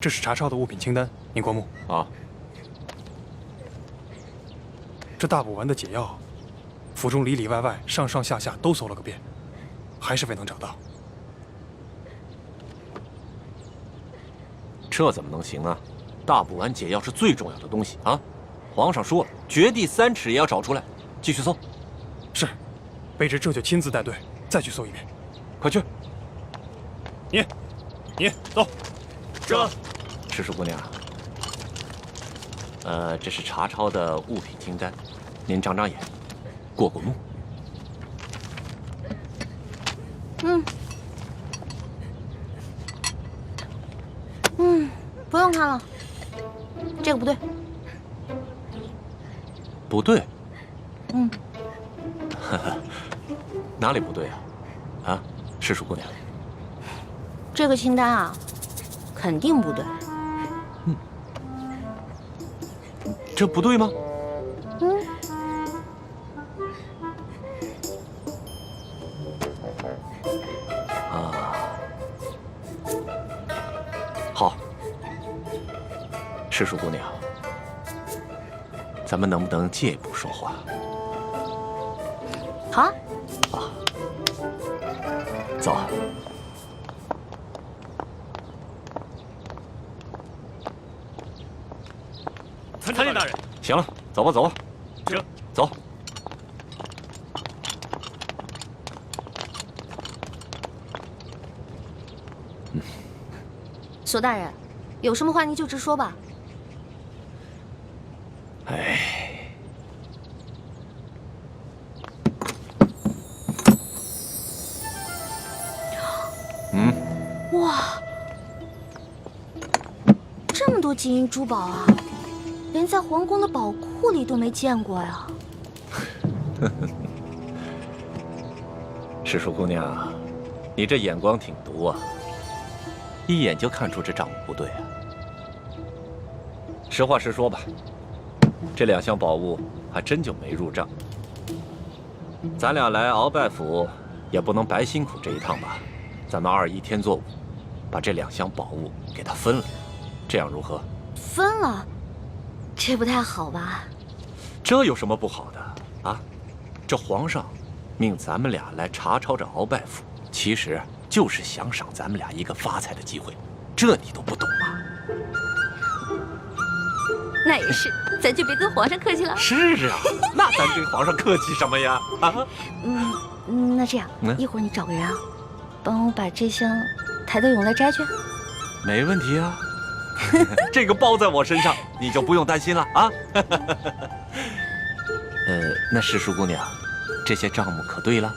这是查抄的物品清单，宁国木。啊，这大补丸的解药，府中里里外外、上上下下都搜了个遍，还是未能找到。这怎么能行啊？大补丸解药是最重要的东西啊！皇上说了，掘地3尺也要找出来。继续搜。是，卑职这就亲自带队再去搜一遍。快去！你走。这，赤树姑娘，这是查抄的物品清单，您长长眼，过过目。不用看了，这个不对。不对。哪里不对啊？啊，赤树姑娘。这个清单啊，肯定不对。这不对吗？好，赤树姑娘，咱们能不能借一步说话？好啊。走。参见大人。行了，走吧，走吧。行，走。索大人，有什么话您就直说吧。哎，哇，这么多金银珠宝啊，连在皇宫的宝库里都没见过呀。赤树姑娘，你这眼光挺毒啊，一眼就看出这账目不对啊。实话实说吧，这2箱宝物还真就没入账。咱俩来鳌拜府，也不能白辛苦这一趟吧？咱们2:1天作5，把这2箱宝物给他分了，这样如何？分了，这不太好吧？这有什么不好的啊？这皇上命咱们俩来查抄这鳌拜府，其实就是想赏咱们俩一个发财的机会，这你都不懂吗？那也是，咱就别跟皇上客气了。是啊，那咱跟皇上客气什么呀？啊，那这样，一会儿你找个人啊，帮我把这箱抬到永乐斋去。没问题啊，这个包在我身上，你就不用担心了啊。那世淑姑娘，这些账目可对了？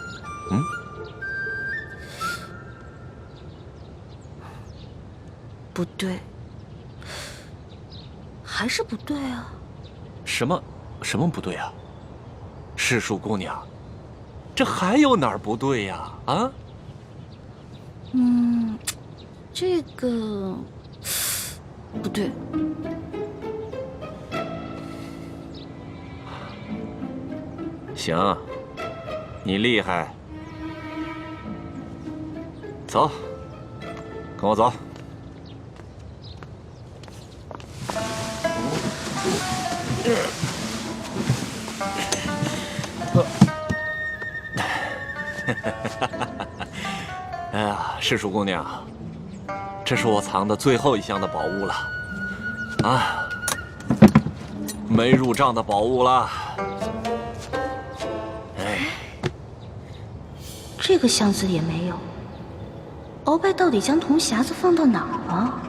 不对，还是不对啊。什么不对啊？世淑姑娘，这还有哪儿不对呀？啊？这个不对。行，你厉害。走，跟我走。哎呀，世淑姑娘，这是我藏的最后1箱的宝物了，啊，没入账的宝物了。哎，这个箱子里也没有。鳌拜到底将铜匣子放到哪儿了？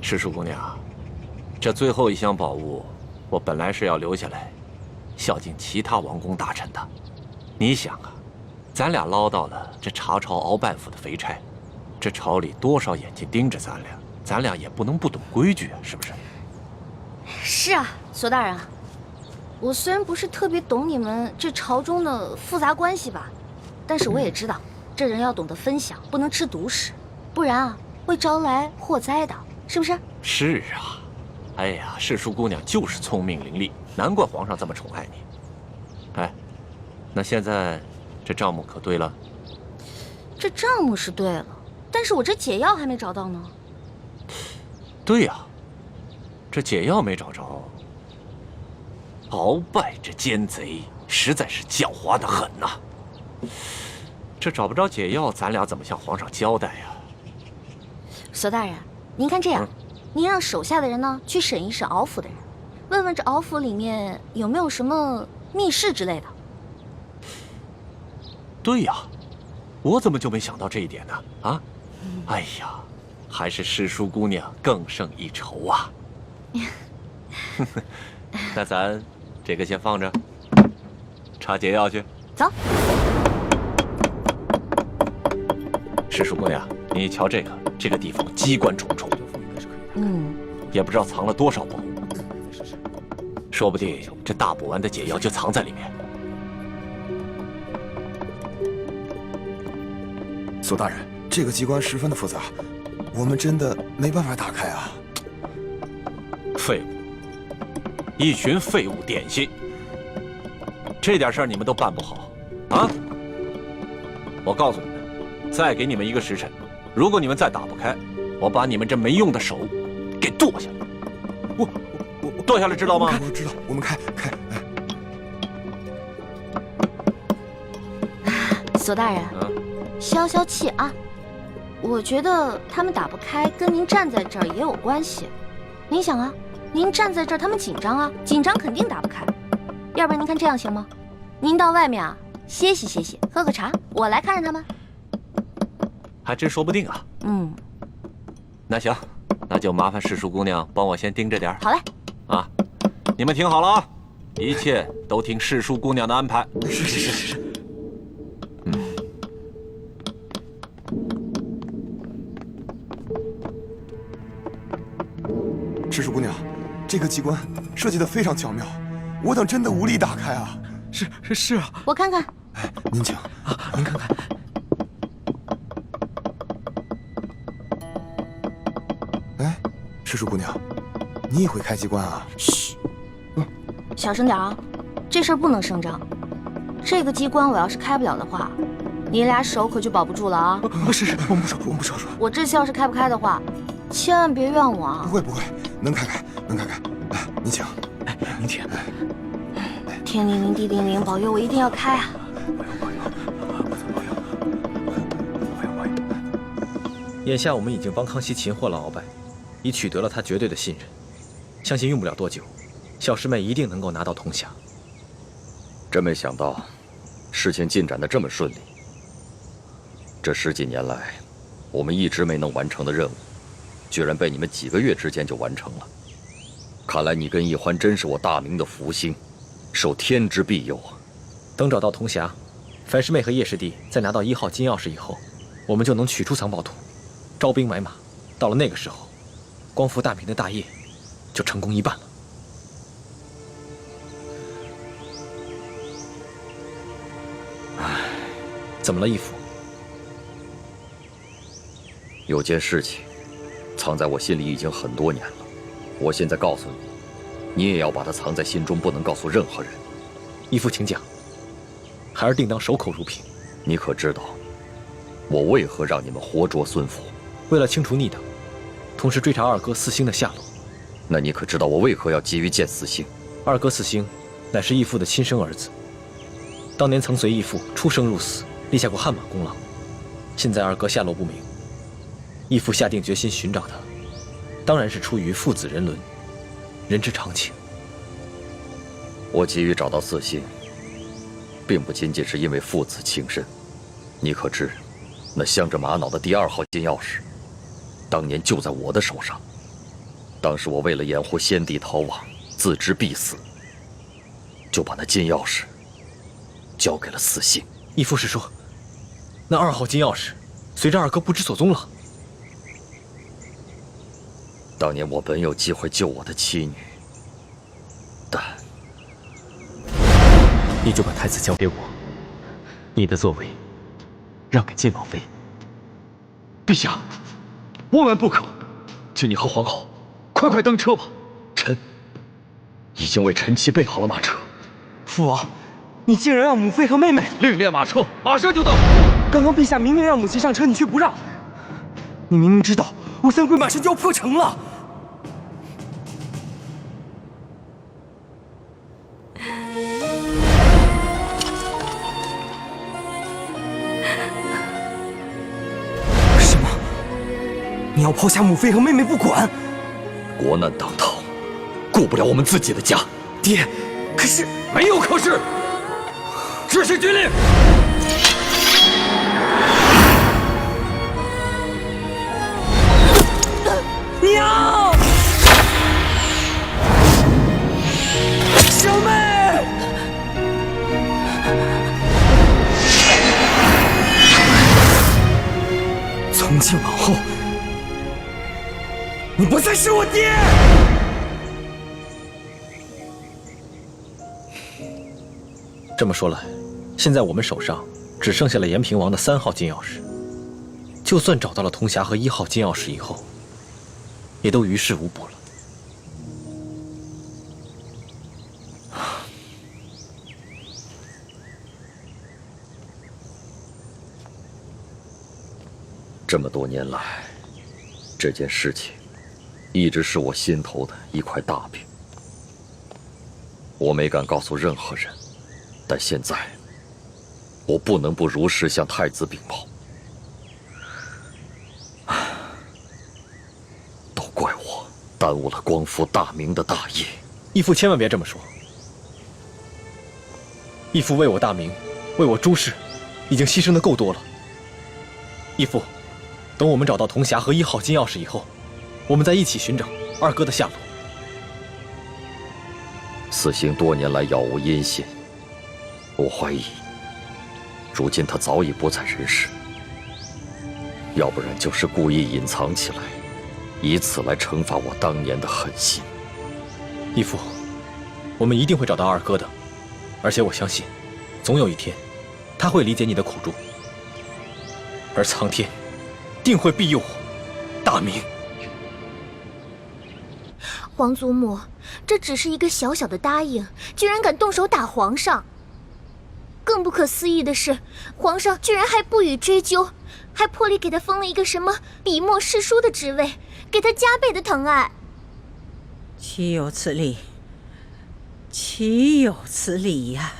世淑姑娘，这最后1箱宝物，我本来是要留下来，孝敬其他王公大臣的。你想啊，咱俩捞到了这查抄鳌拜府的肥差，这朝里多少眼睛盯着咱俩也不能不懂规矩啊，是不是？是啊，索大人啊，我虽然不是特别懂你们这朝中的复杂关系吧，但是我也知道，这人要懂得分享，不能吃独食，不然啊会招来祸灾的，是不是？是啊，哎呀，世淑姑娘就是聪明伶俐，难怪皇上这么宠爱你。哎，那现在这账目可对了？这账目是对了，但是我这解药还没找到呢。对呀，这解药没找着。鳌拜这奸贼实在是狡猾的很呐。这找不着解药，咱俩怎么向皇上交代呀？索大人，您看这样，您让手下的人呢去审一审敖府的人，问问这敖府里面有没有什么密室之类的。对呀，我怎么就没想到这一点呢？啊，哎呀，还是诗书姑娘更胜一筹啊！那咱这个先放着，查解药去。走。诗书姑娘，你瞧这个地方机关重重，也不知道藏了多少宝物，说不定这大补丸的解药就藏在里面。索大人，这个机关十分的复杂，我们真的没办法打开啊！废物，一群废物点心，这点事儿你们都办不好啊！我告诉你们，再给你们1个时辰，如果你们再打不开，我把你们这没用的手给剁下来。我剁下来知道吗？我知道，我们开。索大人，消消气啊！我觉得他们打不开，跟您站在这儿也有关系。您想啊，您站在这儿，他们紧张啊，紧张肯定打不开。要不然您看这样行吗？您到外面啊歇息歇息，喝个茶，我来看着他们。还真说不定啊。那行，那就麻烦诗书姑娘帮我先盯着点儿。好嘞。啊，你们听好了啊，一切都听诗书姑娘的安排。是。诗书姑娘，这个机关设计得非常巧妙，我等真的无力打开啊！是啊，我看看。您请啊，您看看。哎，诗书姑娘，你也会开机关啊？嘘，小声点啊，这事儿不能声张。这个机关我要是开不了的话，你俩手可就保不住了啊！是，我们不说。我这次要是开不开的话，千万别怨我啊！不会，能开。来，您请。您请。天灵灵，地灵灵，保佑我一定要开啊！眼下我们已经帮康熙擒获了鳌拜，已取得了他绝对的信任，相信用不了多久，小师妹一定能够拿到铜匣。真没想到，事情进展得这么顺利。这10几年来，我们一直没能完成的任务，居然被你们几个月之间就完成了。看来你跟易欢真是我大明的福星，受天之庇佑啊！等找到铜匣，樊师妹和叶师弟再拿到1号金钥匙以后，我们就能取出藏宝图，招兵买马。到了那个时候，光复大明的大业就成功一半了。唉，怎么了，义父？有件事情藏在我心里已经很多年了，我现在告诉你，你也要把它藏在心中，不能告诉任何人。义父，请讲。孩儿定当守口如瓶。你可知道，我为何让你们活捉孙府？为了清除逆党，同时追查二哥4星的下落。那你可知道我为何要急于见4星？二哥4星乃是义父的亲生儿子，当年曾随义父出生入死，立下过汗马功劳。现在二哥下落不明，义父下定决心寻找他，当然是出于父子人伦，人之常情。我急于找到4星，并不仅仅是因为父子情深。你可知，那镶着玛瑙的第2号金钥匙，当年就在我的手上。当时我为了掩护先帝逃亡，自知必死，就把那金钥匙交给了4星。义父是说，那2号金钥匙随着二哥不知所踪了。当年我本有机会救我的妻女，但你就把太子交给我，你的座位让给晋王妃。陛下，万万不可！请你和皇后快登车吧，臣已经为臣妻备好了马车。父王，你竟然让母妃和妹妹……另练马车，马上就到。刚刚陛下明明让母亲上车，你却不让。你明明知道我三鬼马上就要破城了。什么？你要抛下母妃和妹妹不管？国难当头，顾不了我们自己的家。爹，可是没有可是，执行军令。娘，小妹，从今往后，你不再是我爹。这么说来，现在我们手上只剩下了延平王的3号金钥匙。就算找到了铜匣和1号金钥匙以后，也都于事无补了。这么多年来，这件事情一直是我心头的一块大饼，我没敢告诉任何人。但现在，我不能不如实向太子禀报。都怪我耽误了光复大明的大业。义父千万别这么说。义父为我大明，为我朱氏，已经牺牲的够多了。义父，等我们找到铜匣和1号金钥匙以后，我们再一起寻找二哥的下落。四星多年来杳无音信。我怀疑，如今他早已不在人世，要不然就是故意隐藏起来，以此来惩罚我当年的狠心。义父，我们一定会找到二哥的，而且我相信，总有一天，他会理解你的苦衷，而苍天定会庇佑我大明。皇祖母，这只是一个小小的答应，居然敢动手打皇上！更不可思议的是，皇上居然还不予追究，还破例给他封了一个什么笔墨侍书的职位，给他加倍的疼爱。岂有此理！岂有此理呀！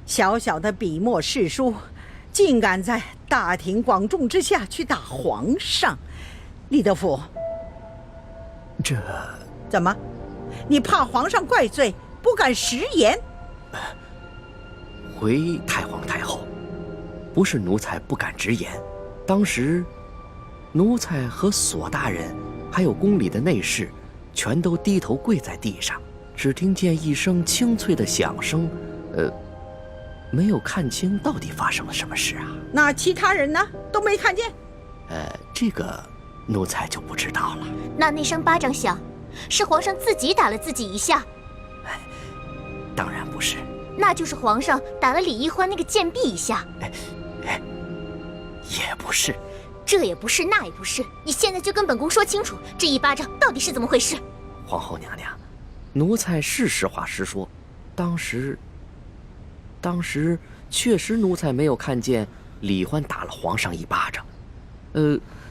小小的笔墨侍书，竟敢在大庭广众之下去打皇上！李德福，这怎么？你怕皇上怪罪，不敢食言？回太皇太后，不是奴才不敢直言，当时奴才和索大人还有宫里的内侍全都低头跪在地上，只听见一声清脆的响声，没有看清到底发生了什么事啊。那其他人呢？都没看见？这个奴才就不知道了。那声巴掌响，是皇上自己打了自己一下？当然不是。那就是皇上打了李易欢那个贱婢一下。也不是。这也不是，那也不是，你现在就跟本宫说清楚，这一巴掌到底是怎么回事？皇后娘娘，奴才是实话实说，当时确实奴才没有看见李欢打了皇上一巴掌。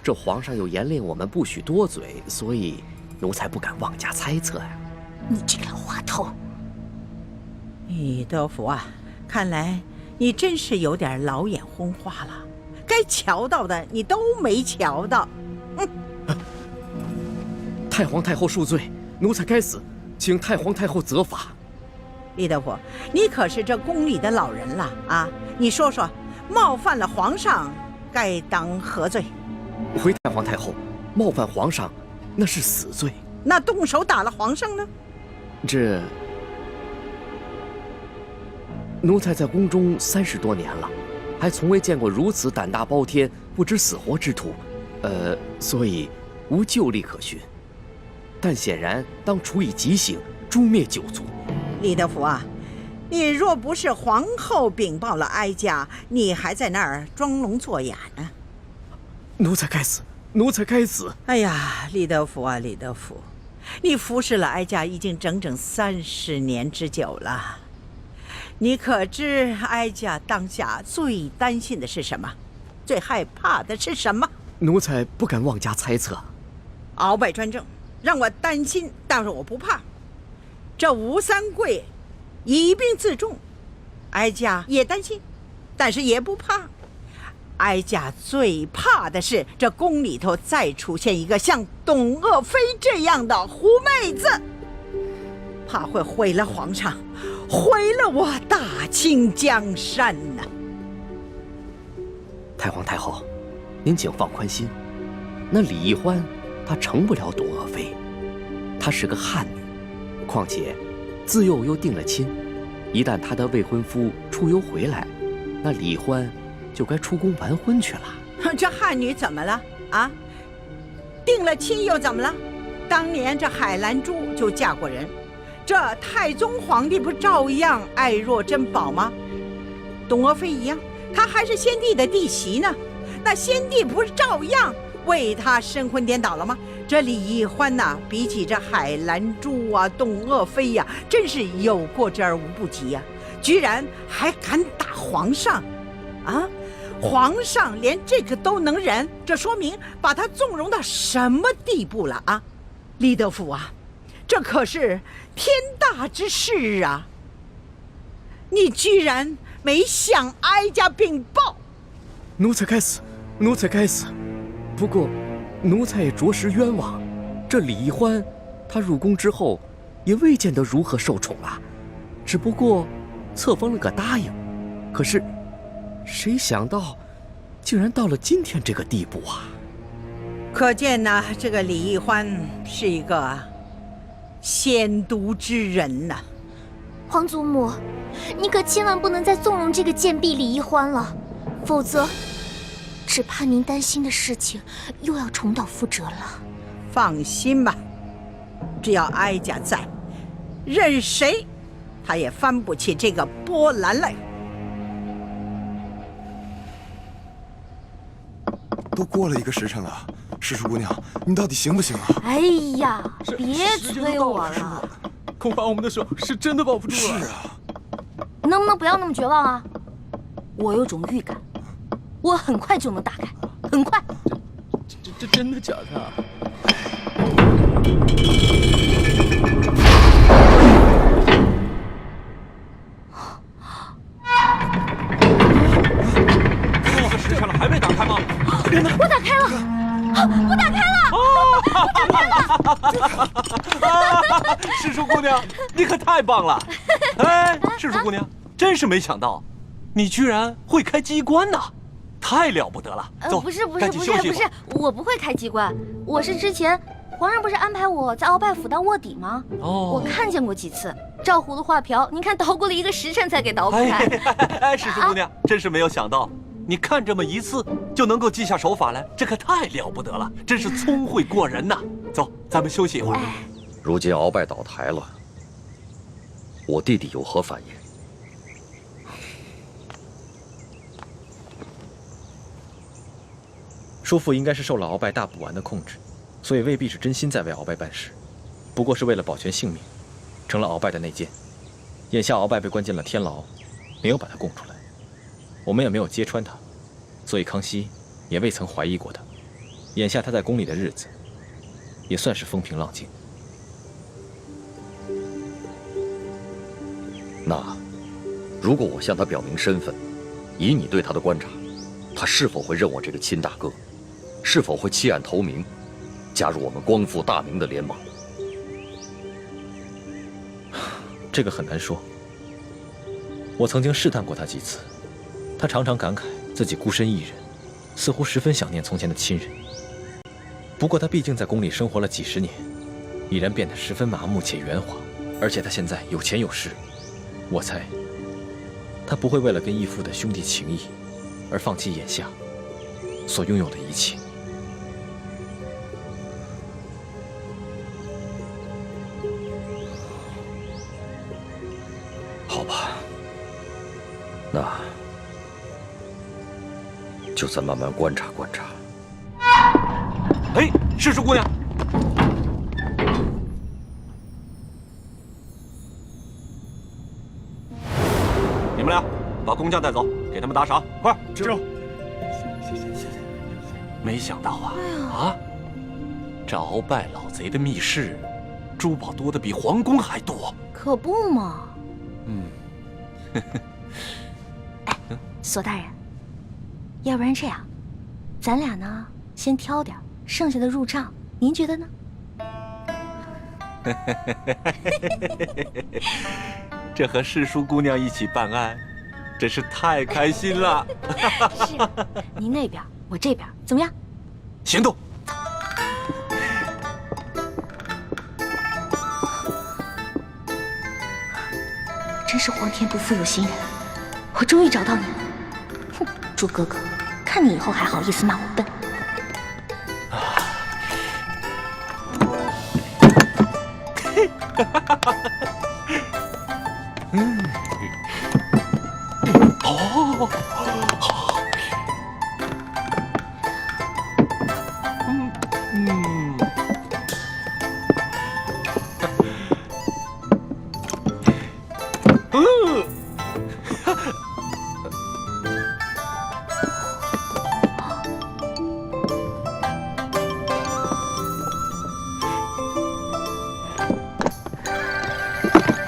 这皇上又严令我们不许多嘴，所以奴才不敢妄加猜测呀。你这个老滑头！李德福啊，看来你真是有点老眼昏花了，该瞧到的你都没瞧到。太皇太后恕罪，奴才该死，请太皇太后责罚。李德福，你可是这宫里的老人了啊！你说说，冒犯了皇上，该当何罪？回太皇太后，冒犯皇上，那是死罪。那动手打了皇上呢？这奴才在宫中30多年了，还从未见过如此胆大包天、不知死活之徒，所以无旧例可循。但显然当处以极刑，诛灭9族。李德福啊，你若不是皇后禀报了哀家，你还在那儿装聋作哑呢。奴才该死，奴才该死！哎呀，李德福啊，李德福，你服侍了哀家已经整整30年之久了。你可知哀家当下最担心的是什么？最害怕的是什么？奴才不敢妄加猜测。鳌拜专政让我担心，但是我不怕。这吴三桂以兵自重，哀家也担心，但是也不怕。哀家最怕的是这宫里头再出现一个像董鄂妃这样的狐妹子，怕会毁了皇上，毁了我大清江山呐！太皇太后，您请放宽心，那李易欢她成不了董鄂妃，她是个汉女，况且自幼又定了亲，一旦她的未婚夫出游回来，那李欢就该出宫完婚去了。这汉女怎么了啊？定了亲又怎么了？当年这海兰珠就嫁过人，这太宗皇帝不照样爱若珍宝吗？董鄂妃一样，她还是先帝的弟媳呢，那先帝不是照样为她申婚颠倒了吗？这李易欢呐，比起这海兰珠啊、董鄂妃呀，真是有过之而无不及呀！居然还敢打皇上啊！皇上连这个都能忍，这说明把他纵容到什么地步了啊！李德福啊，这可是天大之事啊！你居然没向哀家禀报！奴才该死，奴才该死。不过，奴才也着实冤枉。这李易欢，他入宫之后，也未见得如何受宠啊，只不过册封了个答应。可是，谁想到，竟然到了今天这个地步啊！可见呢，这个李易欢是一个鲜毒之人呐。皇祖母，你可千万不能再纵容这个贱婢李易欢了，否则，只怕您担心的事情又要重蹈覆辙了。放心吧，只要哀家在，任谁他也翻不起这个波澜来。都过了1个时辰了，世叔姑娘，你到底行不行啊？哎呀，别催我了，恐怕我们的手是真的保不住了。是啊，能不能不要那么绝望啊？我有种预感，我很快就能打开，很快。这真的假的啊？这个时辰了还没打开吗？我打开了，我打开了！世叔姑娘，你可太棒了！哎，世叔姑娘，真是没想到，你居然会开机关呐，太了不得了！走，不是，赶紧休息一会儿。我不会开机关，我是之前皇上不是安排我在鳌拜府当卧底吗？哦，我看见过几次，照葫芦画瓢，您看捣鼓了1个时辰才给捣鼓开。哎，世叔姑娘，真是没有想到。你看这么一次就能够记下手法来，这可太了不得了，真是聪慧过人呐！走，咱们休息一会儿。如今鳌拜倒台了，我弟弟有何反应？叔父应该是受了鳌拜大补丸的控制，所以未必是真心在为鳌拜办事，不过是为了保全性命，成了鳌拜的内奸。眼下鳌拜被关进了天牢，没有把他供出来，我们也没有揭穿他，所以康熙也未曾怀疑过他。眼下他在宫里的日子，也算是风平浪静。那，如果我向他表明身份，以你对他的观察，他是否会认我这个亲大哥？是否会弃暗投明，加入我们光复大明的联盟？这个很难说。我曾经试探过他几次，他常常感慨自己孤身一人，似乎十分想念从前的亲人。不过他毕竟在宫里生活了几十年，已然变得十分麻木且圆滑，而且他现在有钱有势，我猜他不会为了跟义父的兄弟情谊而放弃眼下所拥有的一切。好吧，那就再慢慢观察观察。哎，世叔姑娘，你们俩把工匠带走，给他们打赏，快！知道。谢谢。没想到啊，这鳌拜老贼的密室，珠宝多的比皇宫还多。可不嘛。嗯。哎，索大人，要不然这样，咱俩呢先挑点，剩下的入账，您觉得呢？这和世叔姑娘一起办案，真是太开心了。是，您那边，我这边，怎么样？行动！真是皇天不负有心人，我终于找到你了。哼，猪哥哥，看你以后还好意思骂我笨。哦，好。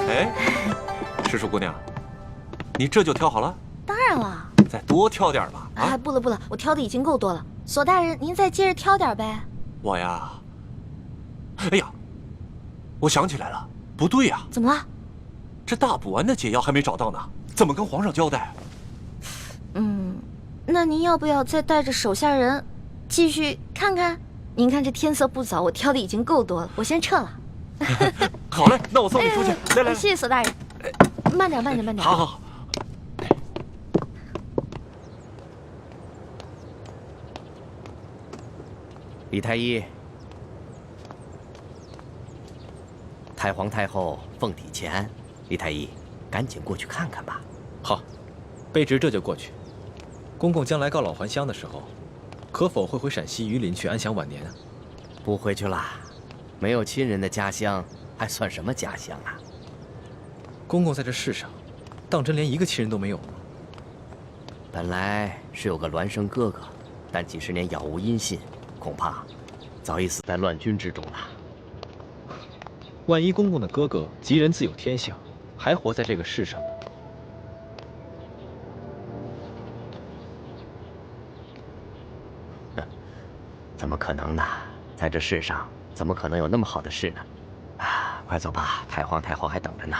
哎，世叔姑娘，你这就挑好了？当然了。再多挑点吧。哎，不了不了，我挑的已经够多了。索大人，您再接着挑点呗。我呀，哎呀，我想起来了，不对呀。怎么了？这大补丸的解药还没找到呢，怎么跟皇上交代？那您要不要再带着手下人继续看看？您看这天色不早，我挑的已经够多了，我先撤了。好嘞，那我送你出去。来来，谢谢索大人。慢点，慢点，慢点。好好。李太医，太皇太后凤体前安，李太医，赶紧过去看看吧。好，卑职这就过去。公公将来告老还乡的时候，可否会回陕西榆林去安享晚年啊？不回去啦，没有亲人的家乡还算什么家乡啊？公公在这世上，当真连一个亲人都没有吗？本来是有个孪生哥哥，但几十年杳无音信，恐怕早已死在乱军之中了。万一公公的哥哥吉人自有天相，还活在这个世上呢？怎么可能呢？在这世上，怎么可能有那么好的事呢？啊，快走吧，太皇太后还等着呢。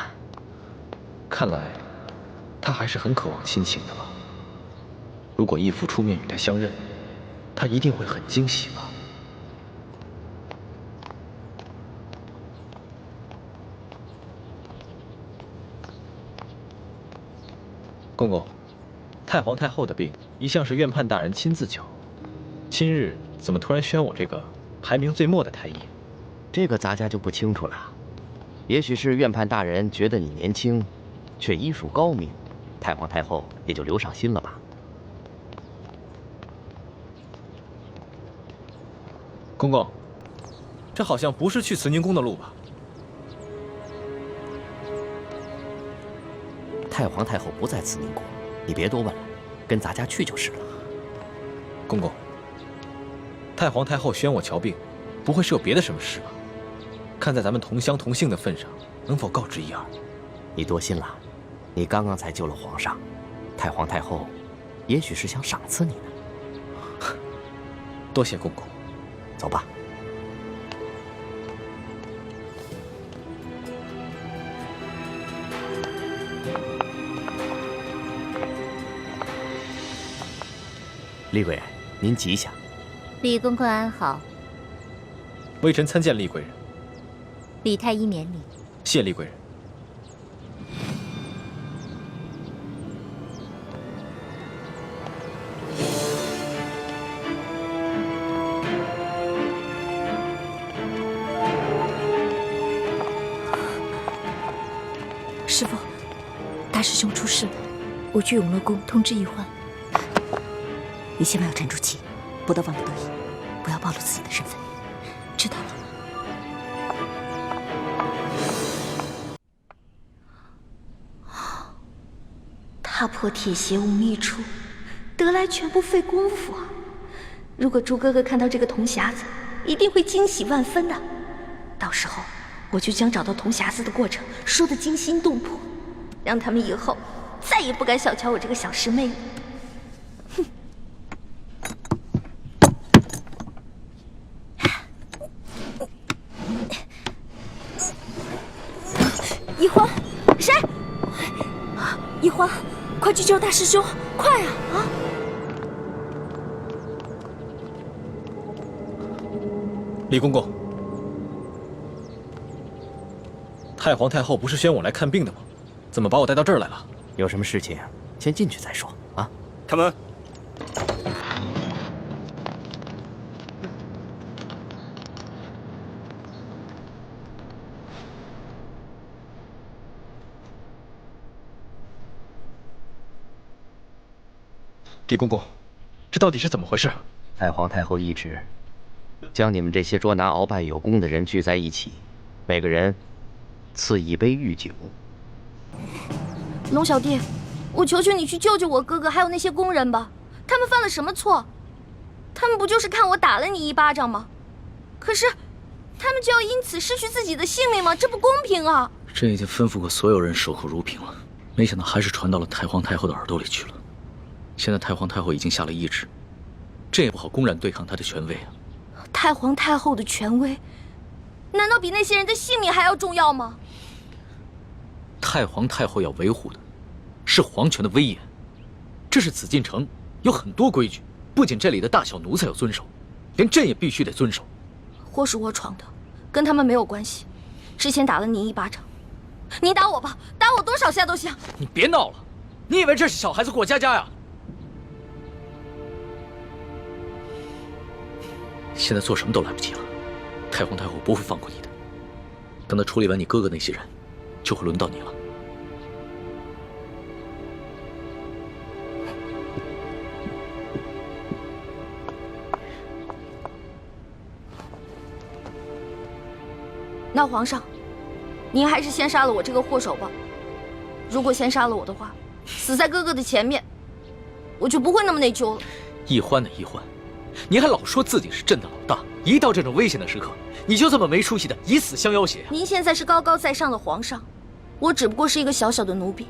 看来，他还是很渴望亲情的吧。如果义父出面与他相认，他一定会很惊喜吧。公公，太皇太后的病一向是院判大人亲自救，今日怎么突然选我这个排名最末的太医？这个咱家就不清楚了。也许是院判大人觉得你年轻，却医术高明，太皇太后也就留上心了吧。公公，这好像不是去慈宁宫的路吧？太皇太后不在慈宁宫，你别多问了，跟咱家去就是了。公公，太皇太后宣我瞧病，不会是有别的什么事吧？看在咱们同乡同姓的份上，能否告知一二？你多心了，你刚刚才救了皇上，太皇太后也许是想赏赐你呢。多谢公公。走吧。厉贵人，您吉祥。李公公安好。微臣参见厉贵人。李太医免礼。谢厉贵人。师父，大师兄出事了，我去永乐宫通知医患。你千万要沉住气，不得忘不得已，不要暴露自己的身份，知道了？踏破铁鞋无觅处，得来全不费工夫啊！如果朱哥哥看到这个铜匣子，一定会惊喜万分的。到时候我就将找到铜匣子的过程说得惊心动魄，让他们以后再也不敢小瞧我这个小师妹了。哼！一欢，谁？一欢，快去救大师兄，快啊！啊！李公公，太皇太后不是宣我来看病的吗？怎么把我带到这儿来了？有什么事情，先进去再说啊。开门。李公公，这到底是怎么回事？太皇太后懿旨，将你们这些捉拿鳌拜有功的人聚在一起，每个人赐一杯御酒。龙小弟，我求求你去救救我哥哥，还有那些工人吧。他们犯了什么错？他们不就是看我打了你一巴掌吗？可是，他们就要因此失去自己的性命吗？这不公平啊！朕已经吩咐过所有人守候如瓶了，没想到还是传到了太皇太后的耳朵里去了。现在太皇太后已经下了懿旨，朕也不好公然对抗她的权威啊。太皇太后的权威，难道比那些人的性命还要重要吗？太皇太后要维护的是皇权的威严，这是紫禁城有很多规矩，不仅这里的大小奴才要遵守，连朕也必须得遵守。祸是我闯的，跟他们没有关系。之前打了你一巴掌，你打我吧，打我多少下都行。你别闹了，你以为这是小孩子过家家呀？现在做什么都来不及了，太皇太后不会放过你的。等她处理完你哥哥那些人，就会轮到你了。那皇上，您还是先杀了我这个祸首吧。如果先杀了我的话，死在哥哥的前面，我就不会那么内疚了。懿欢的懿欢，你还老说自己是朕的老大，一到这种危险的时刻，你就这么没出息的以死相要挟。您现在是高高在上的皇上，我只不过是一个小小的奴婢，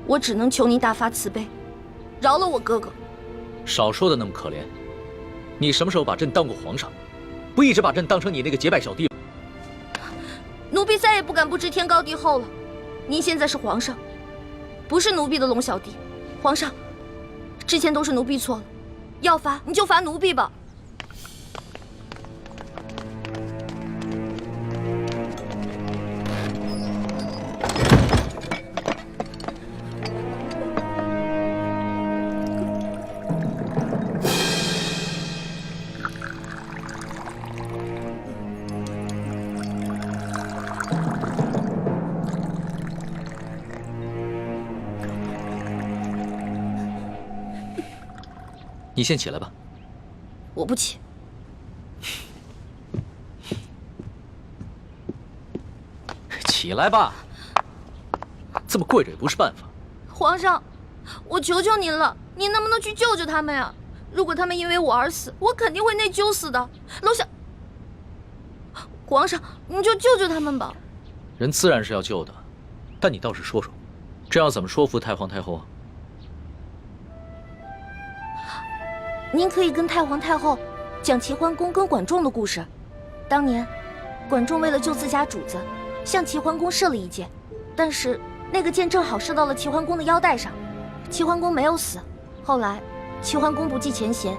我只能求您大发慈悲，饶了我哥哥。少说的那么可怜，你什么时候把朕当过皇上？不一直把朕当成你那个结拜小弟吗？奴婢再也不敢不知天高地厚了。您现在是皇上，不是奴婢的龙小弟。皇上，之前都是奴婢错了，要罚你就罚奴婢吧。你先起来吧。我不起。起来吧，这么跪着也不是办法。皇上，我求求您了，您能不能去救救他们呀？如果他们因为我而死，我肯定会内疚死的。楼下，皇上，你就救救他们吧。人自然是要救的，但你倒是说说，这要怎么说服太皇太后啊？您可以跟太皇太后讲齐桓公跟管仲的故事。当年，管仲为了救自家主子，向齐桓公射了一箭，但是那个箭正好射到了齐桓公的腰带上，齐桓公没有死。后来，齐桓公不计前嫌，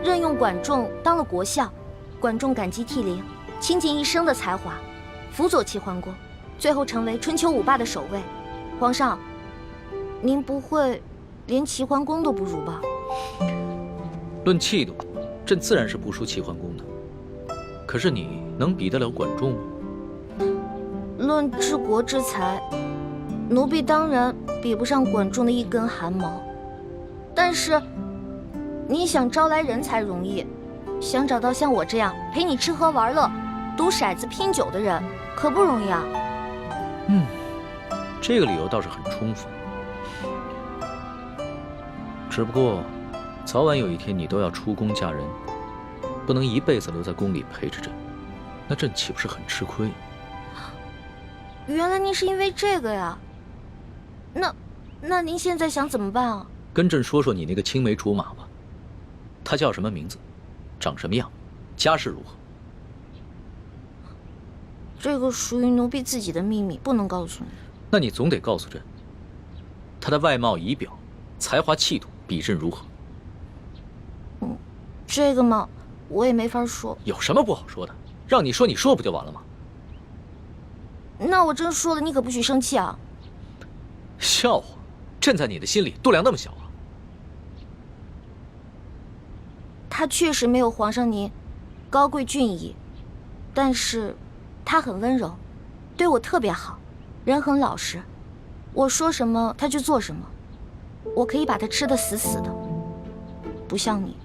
任用管仲当了国相。管仲感激涕零，倾尽一生的才华，辅佐齐桓公，最后成为春秋五霸的首位。皇上，您不会连齐桓公都不如吧？论气度，朕自然是不输齐桓公的。可是你能比得了管仲吗？论治国之才，奴婢当然比不上管仲的一根汗毛。但是，你想招来人才容易，想找到像我这样陪你吃喝玩乐、赌骰子拼酒的人，可不容易啊。这个理由倒是很充分。只不过，早晚有一天你都要出宫嫁人，不能一辈子留在宫里陪着朕，那朕岂不是很吃亏？原来您是因为这个呀？那您现在想怎么办啊？跟朕说说你那个青梅竹马吧，他叫什么名字，长什么样，家世如何？这个属于奴婢自己的秘密，不能告诉你。那你总得告诉朕，他的外貌仪表、才华气度比朕如何？这个嘛，我也没法说。有什么不好说的？让你说，你说不就完了吗？那我真说了，你可不许生气啊！笑话，朕在你的心里度量那么小啊？他确实没有皇上您高贵俊逸，但是他很温柔，对我特别好，人很老实。我说什么他就做什么，我可以把他吃得死死的。不像你，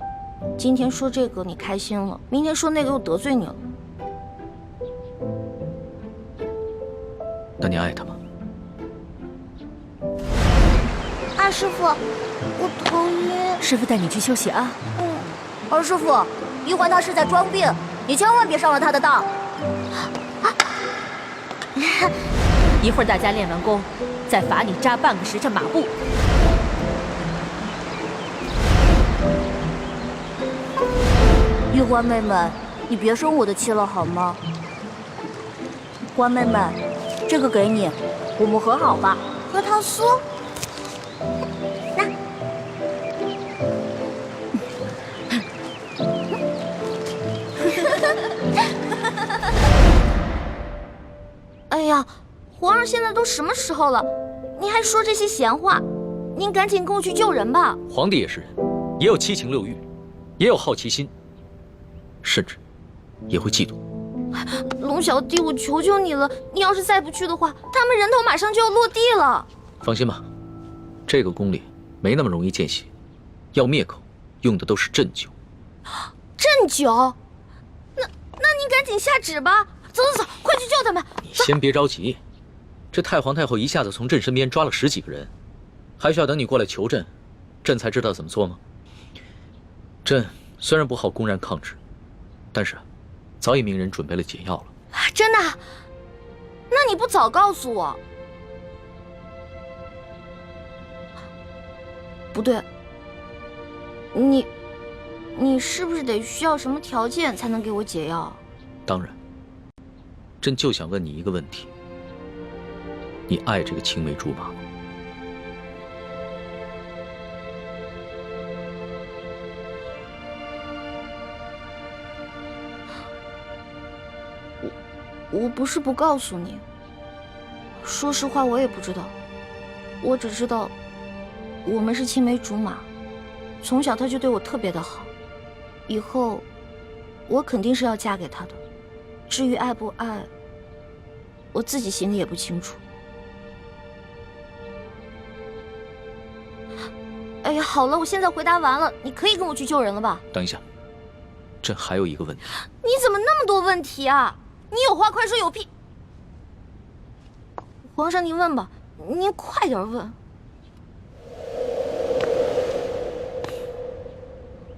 今天说这个你开心了，明天说那个又得罪你了。那你爱他吗？二师傅，我头晕。师傅带你去休息啊。二师傅，一环他是在装病，你千万别上了他的当。一会儿大家练完功，再罚你扎半个时辰马步。玉欢妹妹，你别生我的气了好吗？欢妹妹，这个给你，我们和好吧。核桃酥。那。哎呀，皇上现在都什么时候了，您还说这些闲话？您赶紧跟我去救人吧。皇帝也是人，也有七情六欲，也有好奇心，甚至也会嫉妒。龙小弟，我求求你了，你要是再不去的话，他们人头马上就要落地了。放心吧，这个宫里没那么容易见血，要灭口用的都是鸩酒。鸩酒？那你赶紧下旨吧。走，快去救他们！你先别着急，这太皇太后一下子从朕身边抓了10几个人，还需要等你过来求朕，朕才知道怎么做吗？朕虽然不好公然抗旨，但是早已命人准备了解药了。真的？那你不早告诉我？不对，你是不是得需要什么条件才能给我解药？当然。朕就想问你一个问题：你爱这个青梅竹马吗？我不是不告诉你，说实话我也不知道，我只知道我们是青梅竹马，从小他就对我特别的好，以后我肯定是要嫁给他的。至于爱不爱，我自己心里也不清楚。哎呀，好了，我现在回答完了，你可以跟我去救人了吧？等一下，朕还有一个问题。你怎么那么多问题啊？你有话快说，有屁！皇上您问吧，您快点问。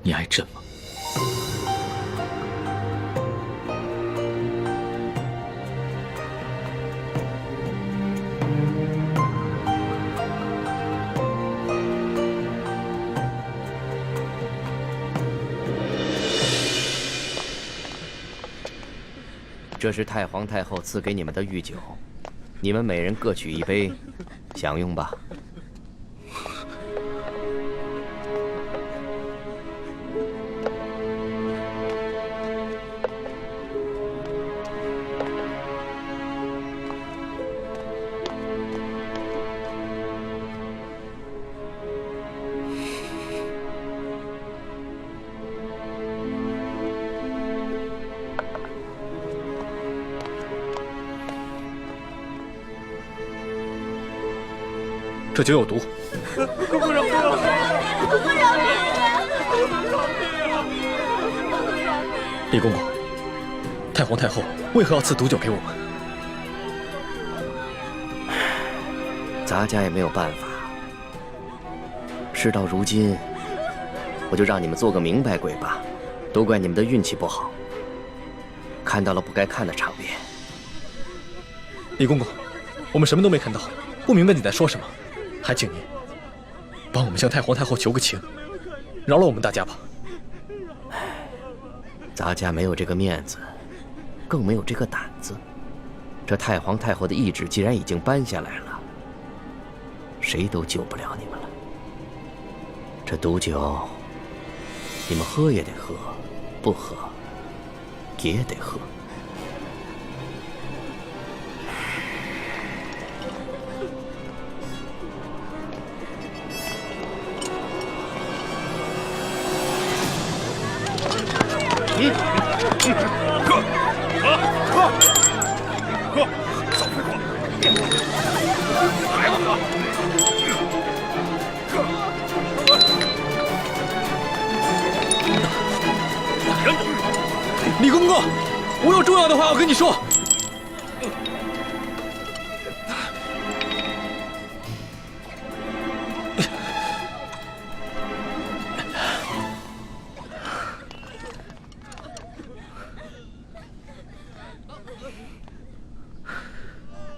你爱朕吗？这是太皇太后赐给你们的御酒，你们每人各取一杯，享用吧。这酒有毒。李公公，太皇太后为何要赐毒酒给我们？咱家也没有办法。事到如今，我就让你们做个明白鬼吧。都怪你们的运气不好，看到了不该看的场面。李公公，我们什么都没看到，不明白你在说什么，还请您帮我们向太皇太后求个情，饶了我们大家吧。咱家没有这个面子，更没有这个胆子。这太皇太后的懿旨既然已经颁下来了，谁都救不了你们了。这毒酒，你们喝也得喝，不喝也得喝。喝，少废话，还不喝？李公公，我有重要的话要跟你说。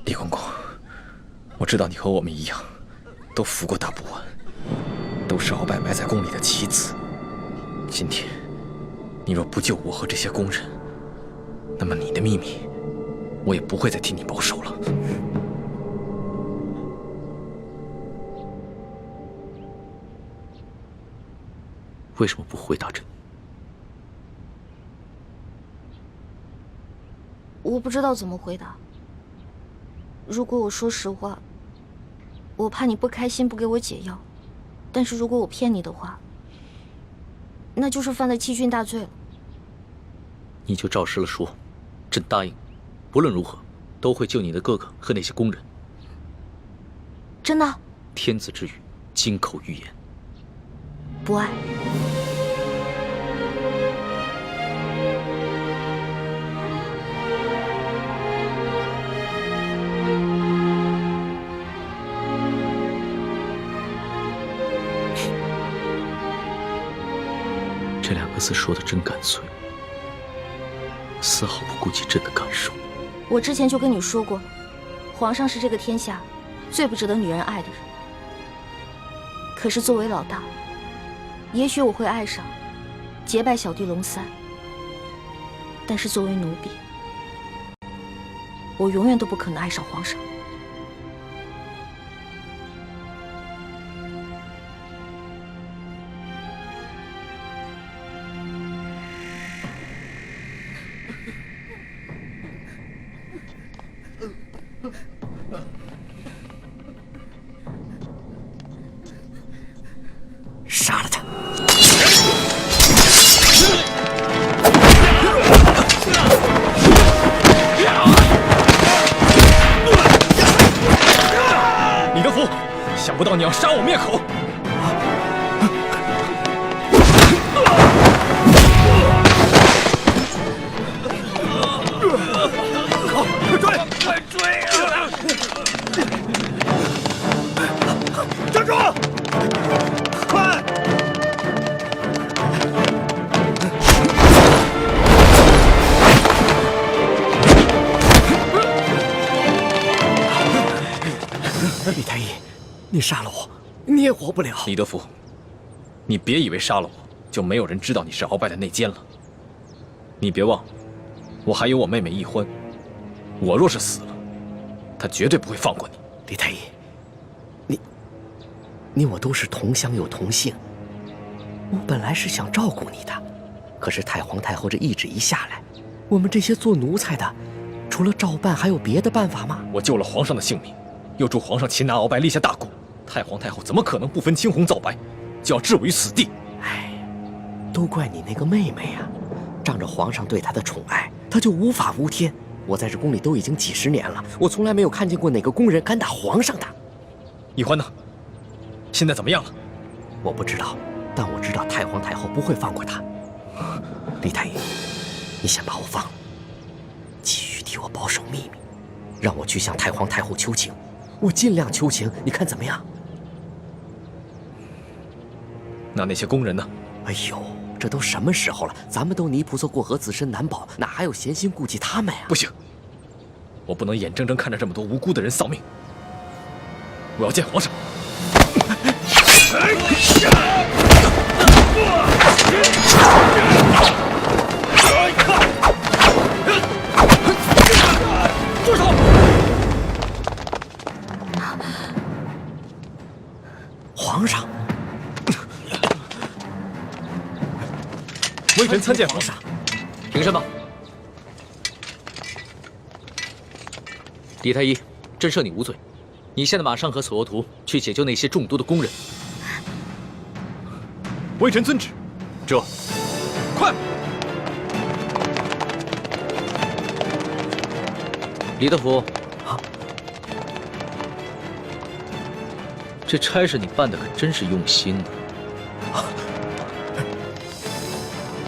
李公公，我知道你和我们一样，都服过大不完，都是鳌拜埋在宫里的棋子。今天，你若不救我和这些宫人，那么你的秘密，我也不会再替你保守了。为什么不回答朕？我不知道怎么回答。如果我说实话，我怕你不开心，不给我解药；但是如果我骗你的话，那就是犯了欺君大罪了。你就照实了说，朕答应，不论如何，都会救你的哥哥和那些宫人。真的？天子之语，金口玉言。不爱。这两个字说的真干脆，丝毫不顾及朕的感受。我之前就跟你说过，皇上是这个天下最不值得女人爱的人。可是作为老大，也许我会爱上结拜小弟龙三，但是作为奴婢，我永远都不可能爱上皇上。杀了他！李德福，想不到你要杀我灭口！快追！快追啊！站住！快！李太医，你杀了我，你也活不了。李德福，你别以为杀了我就没有人知道你是鳌拜的内奸了。你别忘了，我还有我妹妹奕欢，我若是死了，她绝对不会放过你。李太医，你我都是同乡又同姓，我本来是想照顾你的，可是太皇太后这懿旨一下来，我们这些做奴才的，除了照办还有别的办法吗？我救了皇上的性命，又助皇上擒拿鳌拜，立下大功，太皇太后怎么可能不分青红皂白，就要置我于死地？哎，都怪你那个妹妹呀！仗着皇上对她的宠爱，她就无法无天。我在这宫里都已经几十年了，我从来没有看见过哪个宫人敢打皇上的。奕欢呢？现在怎么样了？我不知道，但我知道太皇太后不会放过她。李太医，你先把我放了，继续替我保守秘密，让我去向太皇太后求情。我尽量求情，你看怎么样？那些宫人呢？哎呦，这都什么时候了？咱们都泥菩萨过河，自身难保，哪还有闲心顾及他们呀？不行，我不能眼睁睁看着这么多无辜的人丧命。我要见皇上。住手！皇上，微臣参见皇上。平身吧。李太医，朕赦你无罪。你现在马上和索额图去解救那些中毒的工人。微臣遵旨。这，快！李德福，这差事你办的可真是用心呢。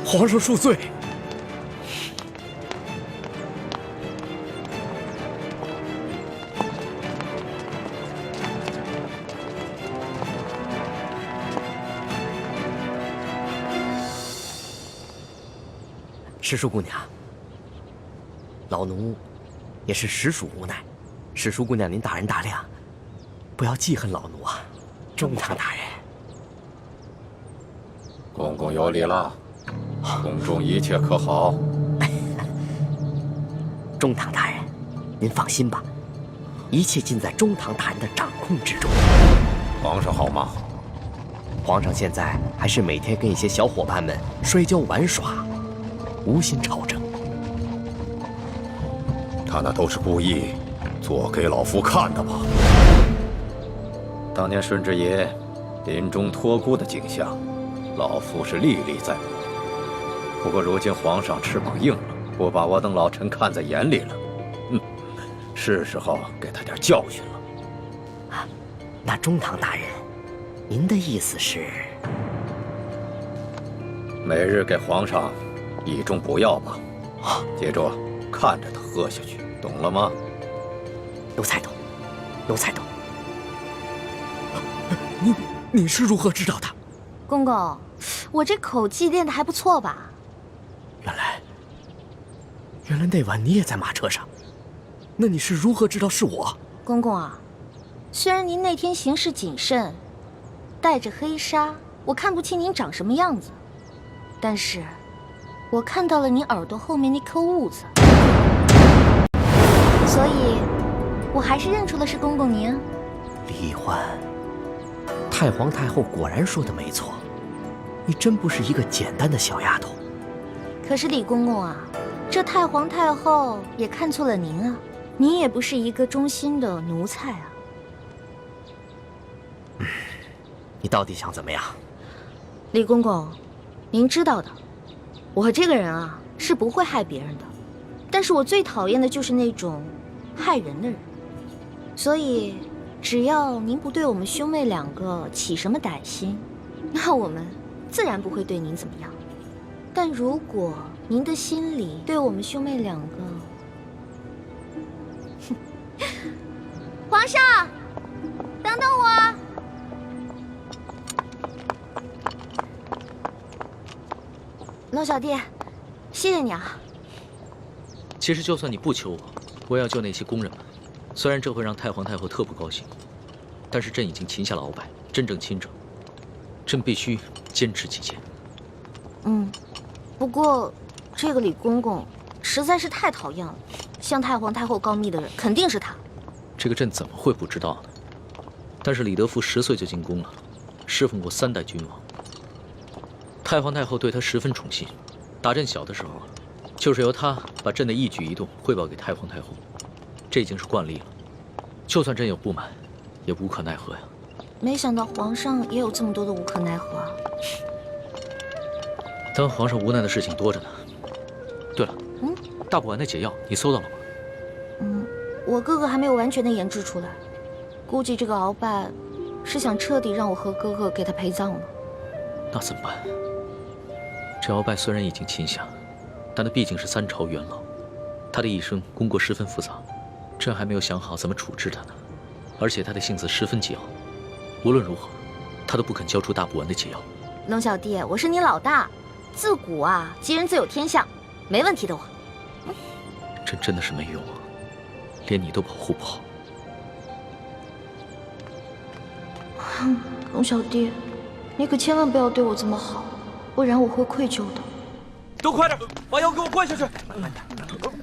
皇上恕罪。石叔姑娘，老奴也是实属无奈。石叔姑娘，您大人大量，不要记恨老奴啊！中堂大人，公公有礼了，宫中一切可好？中堂大人，您放心吧，一切尽在中堂大人的掌控之中。皇上好吗？皇上现在还是每天跟一些小伙伴们摔跤玩耍，无心朝政。他那都是故意做给老夫看的吧？当年顺治爷临终托孤的景象，老夫是历历在目。不过如今皇上翅膀硬了，不把我等老臣看在眼里了，是时候给他点教训了。那中堂大人，您的意思是？每日给皇上一盅补药吧，接着看着他喝下去，懂了吗？奴才懂，奴才懂。你是如何知道的？公公，我这口技练得还不错吧？原来那晚你也在马车上，那你是如何知道是我？公公啊，虽然您那天行事谨慎，带着黑纱，我看不清您长什么样子，但是我看到了你耳朵后面那颗痦子，所以我还是认出了是公公您。李欢，太皇太后果然说的没错，你真不是一个简单的小丫头。可是李公公啊，这太皇太后也看错了您啊，您也不是一个忠心的奴才啊。你到底想怎么样？李公公，您知道的，我这个人啊是不会害别人的，但是我最讨厌的就是那种害人的人。所以，只要您不对我们兄妹两个起什么歹心，那我们自然不会对您怎么样。但如果您的心里对我们兄妹两个，皇上，等等我。龙小弟，谢谢你啊。其实就算你不求我，我也要救那些工人们。虽然这会让太皇太后特不高兴，但是朕已经擒下了鳌拜，真正亲政，朕必须坚持己见。不过这个李公公实在是太讨厌了，向太皇太后告密的人肯定是他。这个朕怎么会不知道呢？但是李德福10岁就进宫了，侍奉过3代君王。太皇太后对他十分宠信，打朕小的时候，就是由他把朕的一举一动汇报给太皇太后，这已经是惯例了。就算朕有不满，也无可奈何呀。没想到皇上也有这么多的无可奈何啊。当皇上无奈的事情多着呢。对了，大补丸的解药你搜到了吗？我哥哥还没有完全的研制出来，估计这个鳌拜是想彻底让我和哥哥给他陪葬了。那怎么办？这鳌拜虽然已经擒下，但他毕竟是3朝元老，他的一生功过十分复杂，朕还没有想好怎么处置他呢。而且他的性子十分桀骜，无论如何，他都不肯交出大补丸的解药。龙小弟，我是你老大，自古啊，吉人自有天相，没问题的我。朕真的是没用啊，连你都保护不好。龙小弟，你可千万不要对我这么好，不然我会愧疚的。都快点，把药给我灌下去！